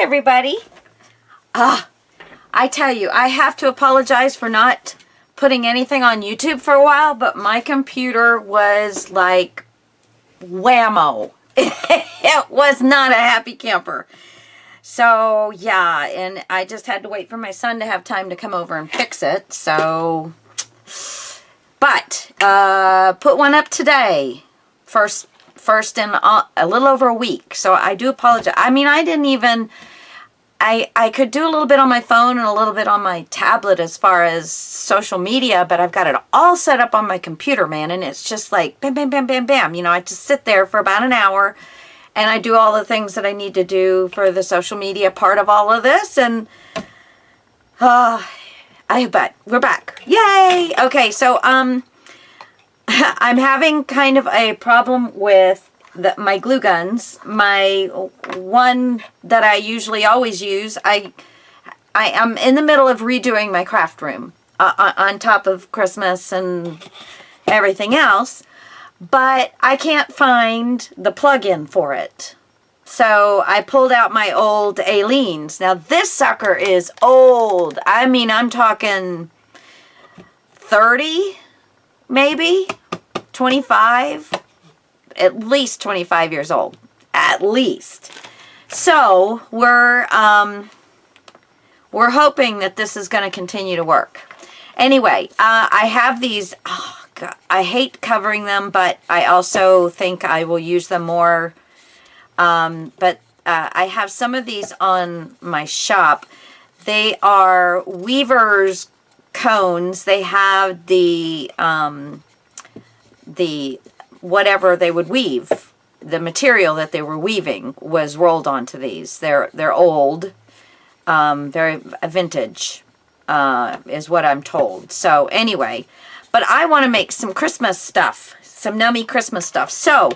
everybody. I tell you, I have to apologize for not putting anything on YouTube for a while, but my computer was like whammo. It was not a happy camper. So, yeah, and I just had to wait for my son to have time to come over and fix it. So, but, put one up today. First in a little over a week. So I do apologize. I mean, I didn't even, I could do a little bit on my phone and a little bit on my tablet as far as social media, but I've got it all set up on my computer, man. And it's just like bam, bam, bam, bam, bam. You know, I just sit there for about an hour and I do all the things that I need to do for the social media part of all of this. And but we're back. Yay! Okay, so I'm having kind of a problem with my glue guns. My one that I usually always use, I am in the middle of redoing my craft room on top of Christmas and everything else, but I can't find the plug-in for it. So I pulled out my old Aleene's. Now this sucker is old. I mean, I'm talking 30, maybe 25, at least 25 years old, at least. So we're hoping that this is going to continue to work. Anyway, I have these. Oh God, I hate covering them, but I also think I will use them more. But I have some of these on my shop. They are weaver's cones. They have the whatever they would weave, the material that they were weaving was rolled onto these. They're old, very vintage, is what I'm told. So anyway, but I want to make some Christmas stuff, some nummy Christmas stuff. So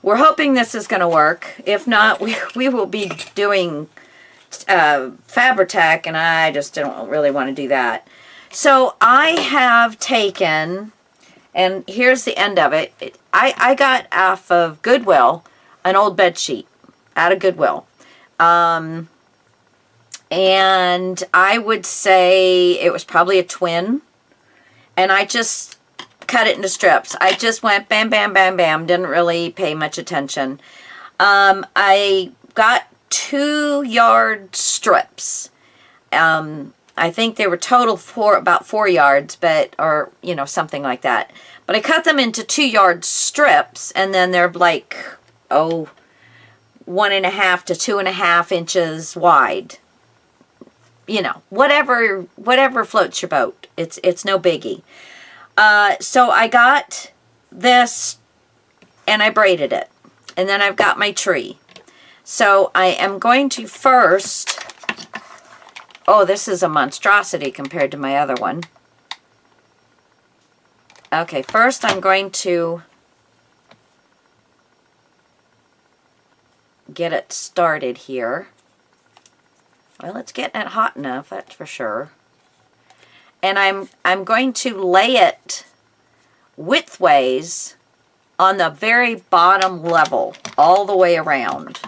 we're hoping this is going to work. If not, we will be doing Fabri-Tac, and I just don't really want to do that. So I have taken, and here's the end of it. I got off of Goodwill an old bed sheet out of Goodwill. And I would say it was probably a twin. And I just cut it into strips. I just went bam, bam, bam, bam. Didn't really pay much attention. I got 2-yard strips. I think they were total about 4 yards, or something like that. But I cut them into 2-yard strips, and then they're like, 1.5 to 2.5 inches wide. Whatever floats your boat. It's no biggie. So I got this, and I braided it. And then I've got my tree. So I am going to first, this is a monstrosity compared to my other one. Okay, first I'm going to get it started here. Well, it's getting it hot enough, that's for sure. And I'm going to lay it widthways on the very bottom level, all the way around.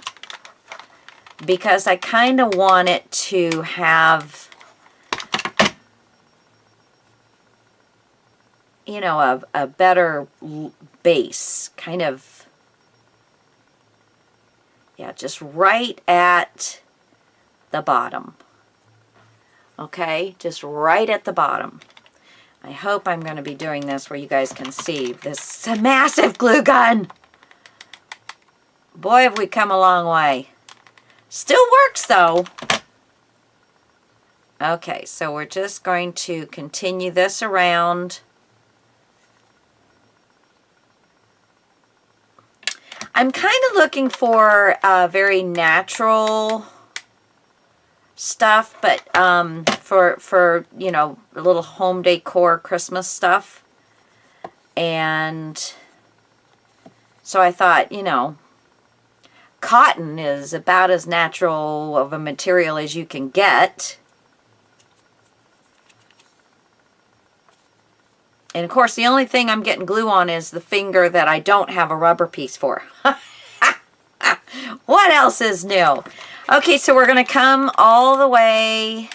Because I kind of want it to have, a better base. Kind of, just right at the bottom. Okay, just right at the bottom. I hope I'm going to be doing this where you guys can see. This is a massive glue gun. Boy, have we come a long way. Still works though. Okay, so we're just going to continue this around. I'm kind of looking for very natural stuff, but for a little home decor Christmas stuff. And so I thought, cotton is about as natural of a material as you can get. And of course, the only thing I'm getting glue on is the finger that I don't have a rubber piece for. What else is new? Okay, so we're going to come all the way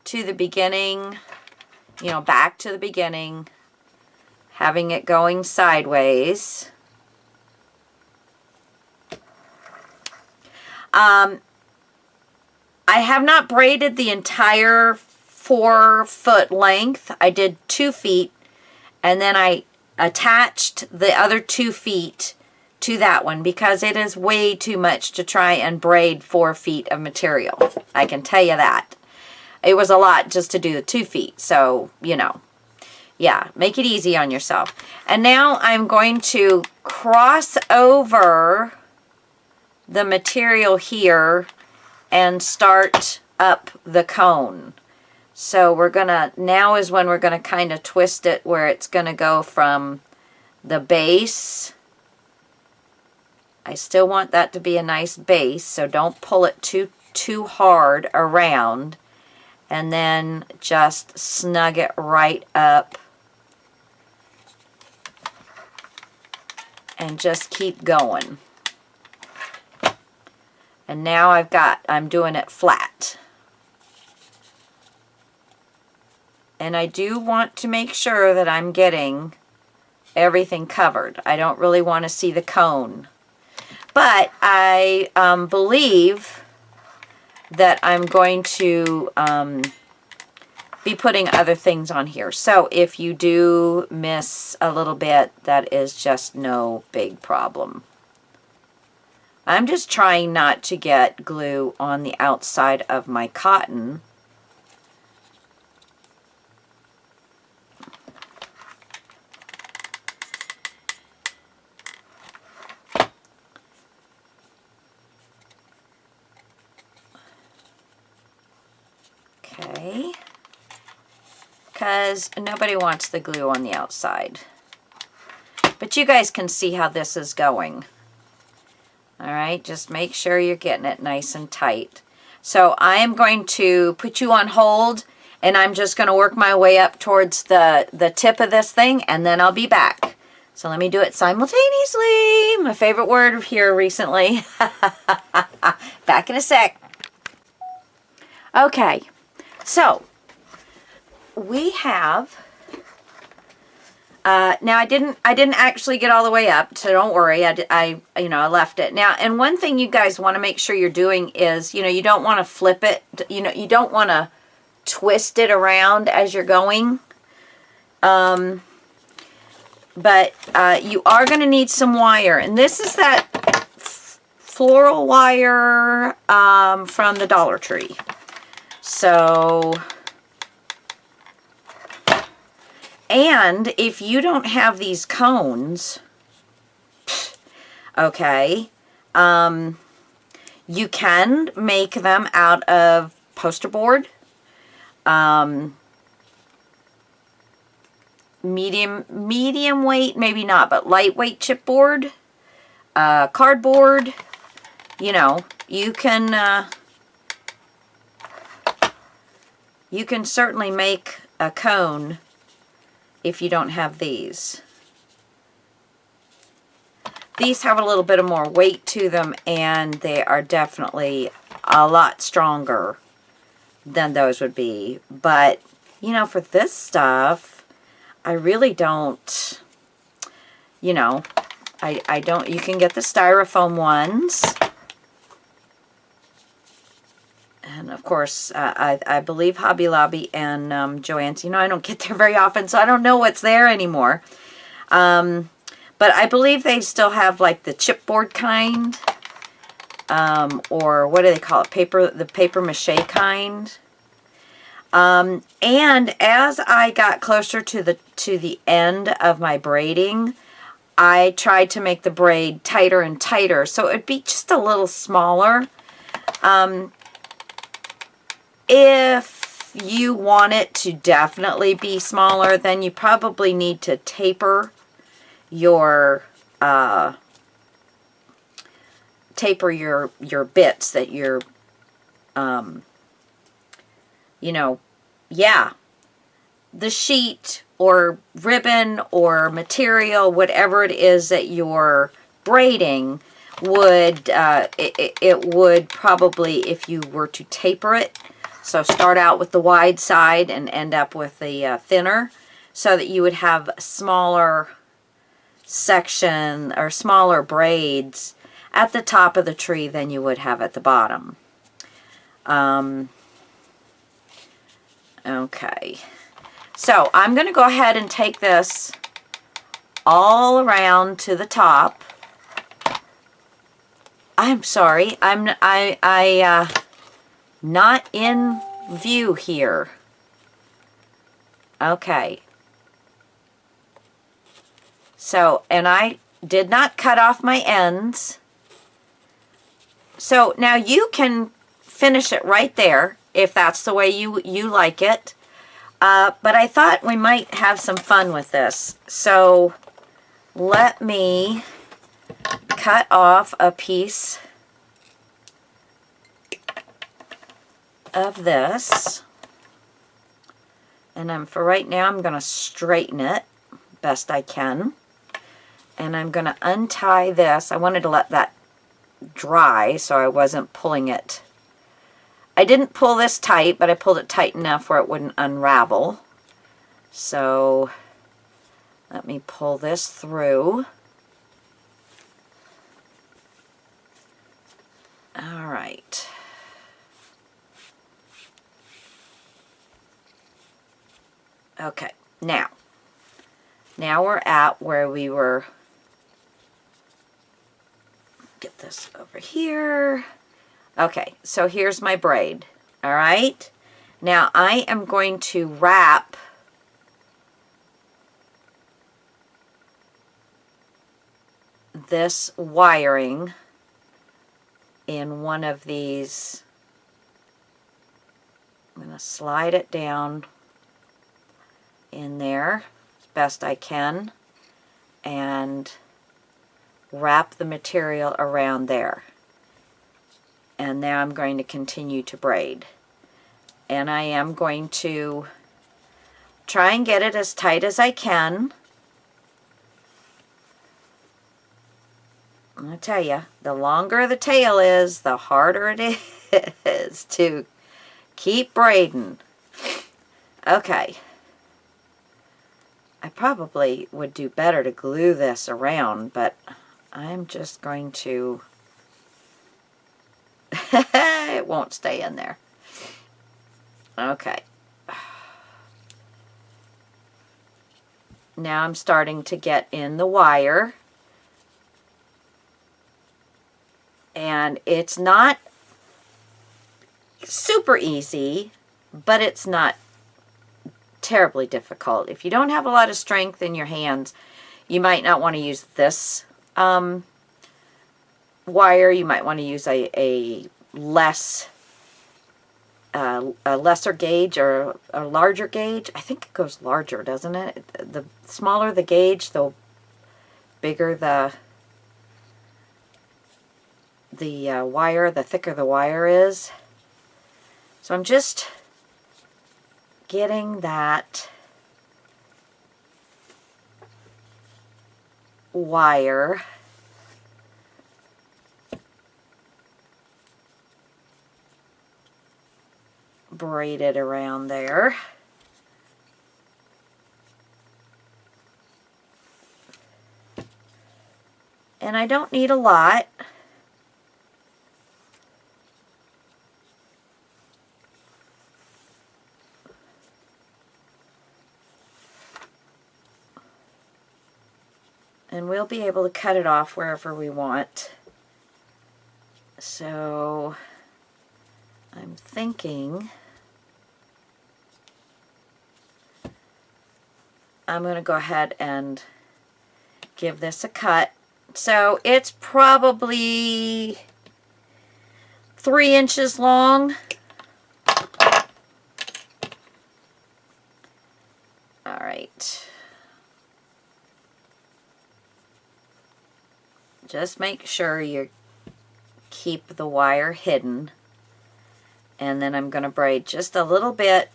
to the beginning, you know, back to the beginning, having it going sideways. I have not braided the entire 4-foot length. I did 2 feet, and then I attached the other 2 feet to that one because it is way too much to try and braid 4 feet of material. I can tell you that. It was a lot just to do the 2 feet. So, you know, yeah, make it easy on yourself. And now I'm going to cross over the material here and start up the cone. So we're gonna, now is when we're gonna kind of twist it where it's gonna go from the base. I still want that to be a nice base, so don't pull it too hard around, and then just snug it right up and just keep going. And now I'm doing it flat. And I do want to make sure that I'm getting everything covered. I don't really want to see the cone. But I believe that I'm going to be putting other things on here. So if you do miss a little bit, that is just no big problem. I'm just trying not to get glue on the outside of my cotton. Okay, because nobody wants the glue on the outside. But you guys can see how this is going. All right, just make sure you're getting it nice and tight. So I am going to put you on hold, and I'm just going to work my way up towards the tip of this thing, and then I'll be back. So let me do it simultaneously. My favorite word here recently. Back in a sec. Okay. So, we have, now I didn't actually get all the way up, so don't worry, I left it. Now, and one thing you guys want to make sure you're doing is, you know, you don't want to flip it, you know, you don't want to twist it around as you're going. But you are going to need some wire, and this is that floral wire from the Dollar Tree. So, and if you don't have these cones, okay, you can make them out of poster board, medium weight, maybe not, but lightweight chipboard, cardboard, you know, you can certainly make a cone if you don't have these. These have a little bit of more weight to them, and they are definitely a lot stronger than those would be. But, you know, for this stuff, I really don't, you know, I don't, you can get the styrofoam ones. And of course, I believe Hobby Lobby and Joann's, you know, I don't get there very often, so I don't know what's there anymore. But I believe they still have like the chipboard kind, or what do they call it? The paper mache kind. And as I got closer to the end of my braiding, I tried to make the braid tighter and tighter, so it'd be just a little smaller. If you want it to definitely be smaller, then you probably need to taper your bits that you're, you know, yeah, the sheet or ribbon or material, whatever it is that you're braiding, would, it would probably, if you were to taper it, so start out with the wide side and end up with the thinner, so that you would have smaller section or smaller braids at the top of the tree than you would have at the bottom. Okay, so I'm going to go ahead and take this all around to the top. I'm sorry, I'm not in view here. Okay. So, and I did not cut off my ends. So now you can finish it right there if that's the way you like it. But I thought we might have some fun with this. So let me cut off a piece of this. And for right now, I'm going to straighten it best I can. And I'm going to untie this. I wanted to let that dry so I wasn't pulling it. I didn't pull this tight, but I pulled it tight enough where it wouldn't unravel. So let me pull this through. All right. Okay, now we're at where we were. Get this over here. Okay, so here's my braid. All right. Now I am going to wrap this wiring in one of these. I'm going to slide it down in there as best I can and wrap the material around there. And now I'm going to continue to braid. And I am going to try and get it as tight as I can. I'm going to tell you, the longer the tail is, the harder it is to keep braiding. Okay. I probably would do better to glue this around, but I'm just going to... it won't stay in there. Okay. Now I'm starting to get in the wire. And it's not super easy, but it's not terribly difficult. If you don't have a lot of strength in your hands, you might not want to use this wire. You might want to use a lesser gauge or a larger gauge. I think it goes larger, doesn't it? The smaller the gauge, the bigger the wire, the thicker the wire is. So I'm just getting that wire braided around there. And I don't need a lot. And we'll be able to cut it off wherever we want. So I'm thinking I'm going to go ahead and give this a cut. So it's probably 3 inches long. All right. Just make sure you keep the wire hidden. And then I'm going to braid just a little bit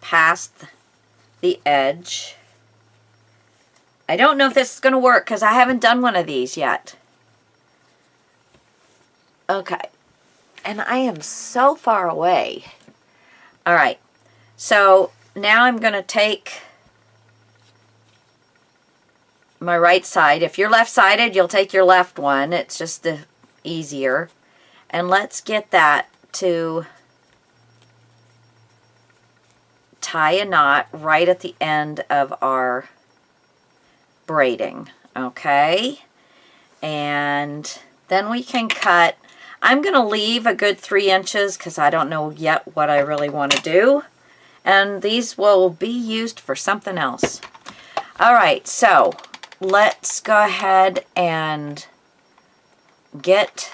past the edge. I don't know if this is going to work because I haven't done one of these yet. Okay. And I am so far away. All right. So now I'm going to take my right side. If you're left-sided, you'll take your left one. It's just easier. And let's get that to tie a knot right at the end of our braiding. Okay? And then we can cut. I'm going to leave a good 3 inches because I don't know yet what I really want to do. And these will be used for something else. All right, so let's go ahead and get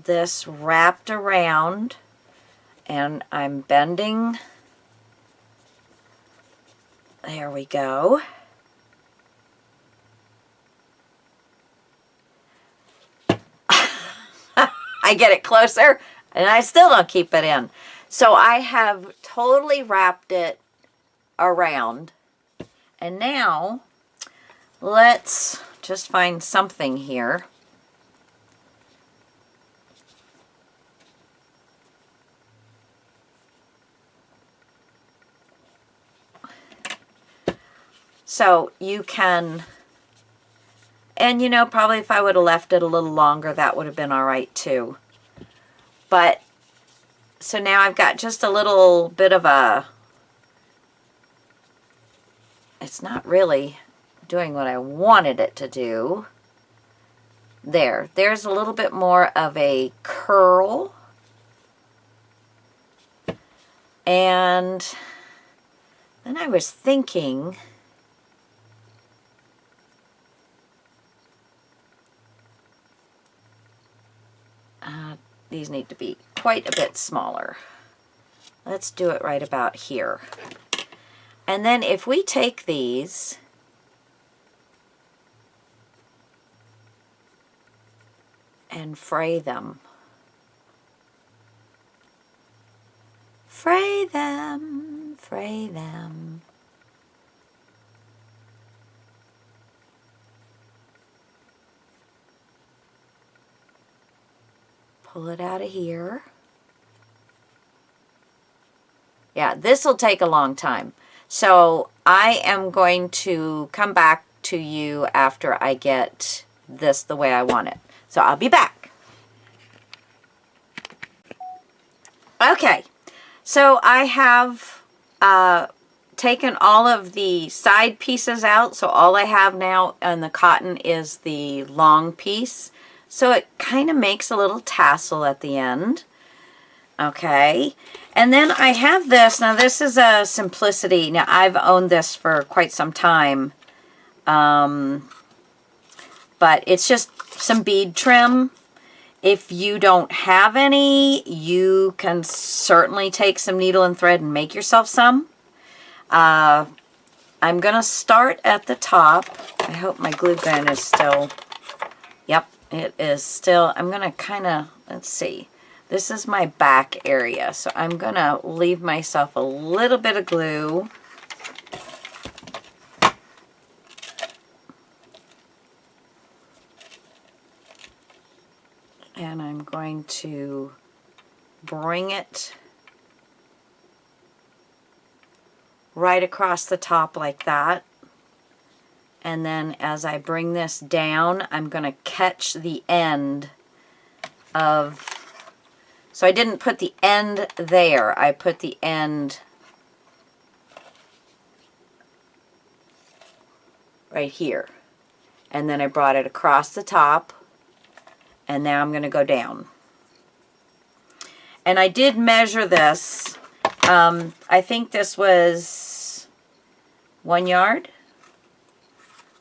this wrapped around. And I'm bending. There we go. I get it closer and I still don't keep it in. So I have totally wrapped it around. And now let's just find something here. So you can, and you know, probably if I would have left it a little longer, that would have been all right too. But, so now I've got just a little bit of a, it's not really doing what I wanted it to do. There's a little bit more of a curl. And then I was thinking, these need to be quite a bit smaller. Let's do it right about here. And then if we take these and fray them. Fray them, fray them. Pull it out of here. Yeah, this will take a long time. So I am going to come back to you after I get this the way I want it. So I'll be back. Okay, so I have taken all of the side pieces out. So all I have now on the cotton is the long piece. So it kind of makes a little tassel at the end. Okay, and then I have this. Now this is a Simplicity. Now I've owned this for quite some time. But it's just some bead trim. If you don't have any, you can certainly take some needle and thread and make yourself some. I'm going to start at the top. I hope my glue gun is still, yep, it is still. I'm going to kind of, let's see. This is my back area, so I'm going to leave myself a little bit of glue. And I'm going to bring it right across the top like that. And then as I bring this down, I'm going to catch the end of, so I didn't put the end there, I put the end right here. And then I brought it across the top. And now I'm going to go down. And I did measure this. I think this was 1 yard.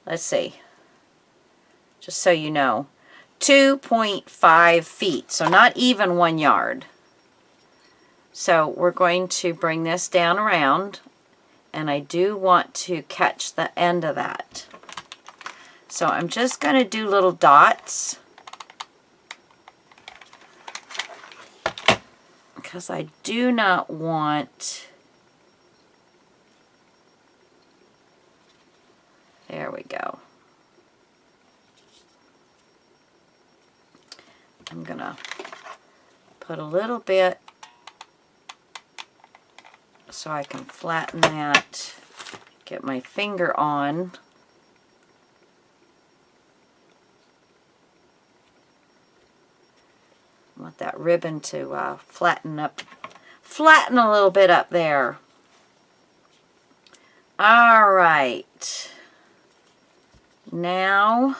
Let's see. Just so you know. 2.5 feet. So not even 1 yard. So we're going to bring this down around. And I do want to catch the end of that. So I'm just going to do little dots. Because I do not want, there we go. I'm going to put a little bit so I can flatten that, get my finger on. I want that ribbon to flatten a little bit up there. All right. Now,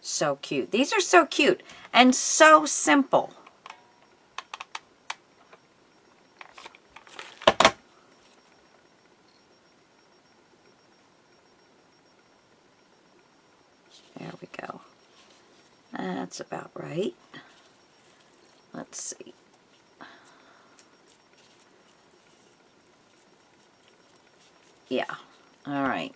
so cute. These are so cute and so simple. There we go. That's about right. Let's see. Yeah. All right.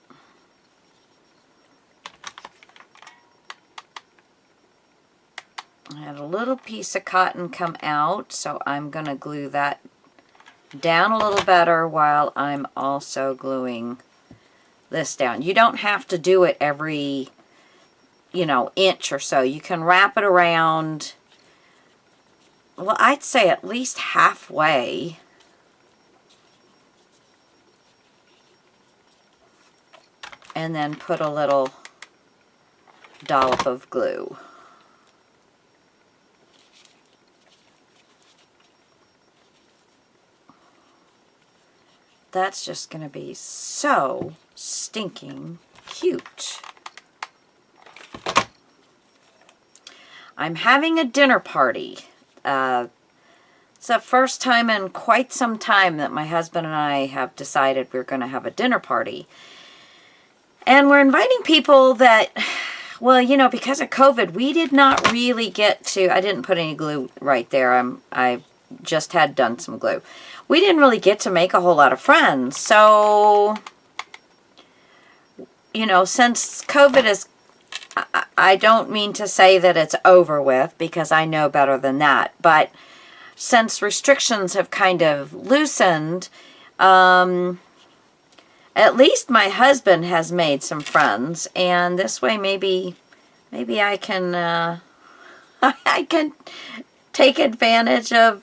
I had a little piece of cotton come out, so I'm going to glue that down a little better while I'm also gluing this down. You don't have to do it every, you know, inch or so. You can wrap it around, well, I'd say at least halfway. And then put a little dollop of glue. That's just going to be so stinking cute. I'm having a dinner party. It's the first time in quite some time that my husband and I have decided we're going to have a dinner party. And we're inviting people that, well, you know, because of COVID, we did not really get to, I didn't put any glue right there. I just had done some glue. We didn't really get to make a whole lot of friends. So, you know, since COVID is, I don't mean to say that it's over with, because I know better than that. But since restrictions have kind of loosened, at least my husband has made some friends. And this way maybe I can, I can take advantage of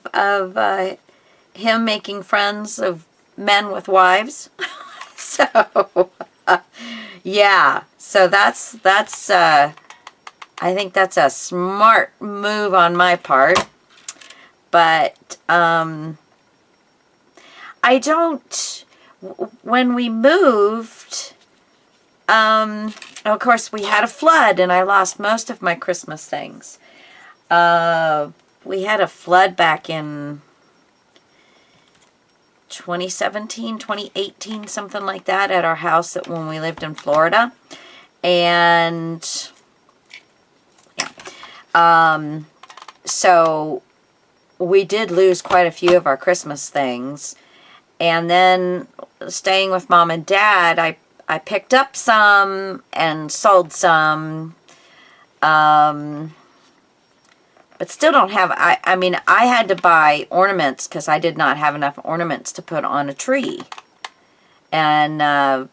him making friends of men with wives. So, yeah. So that's I think that's a smart move on my part. But I don't, when we moved, of course we had a flood and I lost most of my Christmas things. We had a flood back in 2017, 2018, something like that, at our house that when we lived in Florida. And yeah, so we did lose quite a few of our Christmas things. And then staying with Mom and Dad, I picked up some and sold some. But still don't have, I mean, I had to buy ornaments because I did not have enough ornaments to put on a tree. And I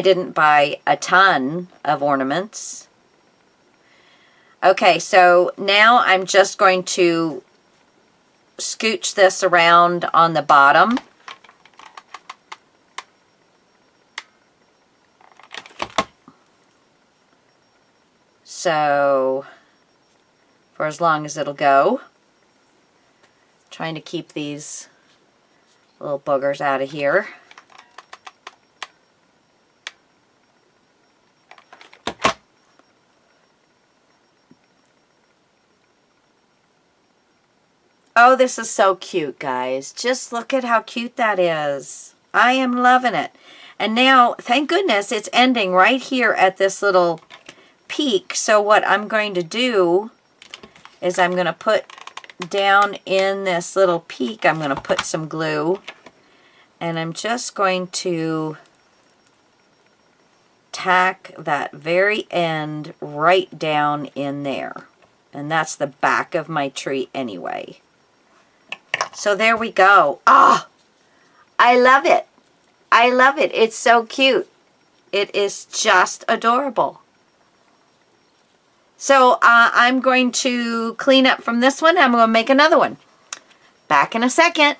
didn't buy a ton of ornaments. Okay, so now I'm just going to scooch this around on the bottom. So, for as long as it'll go. Trying to keep these little boogers out of here. Oh, this is so cute, guys. Just look at how cute that is. I am loving it. And now, thank goodness, it's ending right here at this little peak. So what I'm going to do is I'm going to put down in this little peak, I'm going to put some glue. And I'm just going to tack that very end right down in there. And that's the back of my tree anyway. So there we go. Ah, I love it. I love it. It's so cute. It is just adorable. So I'm going to clean up from this one. I'm going to make another one. Back in a second.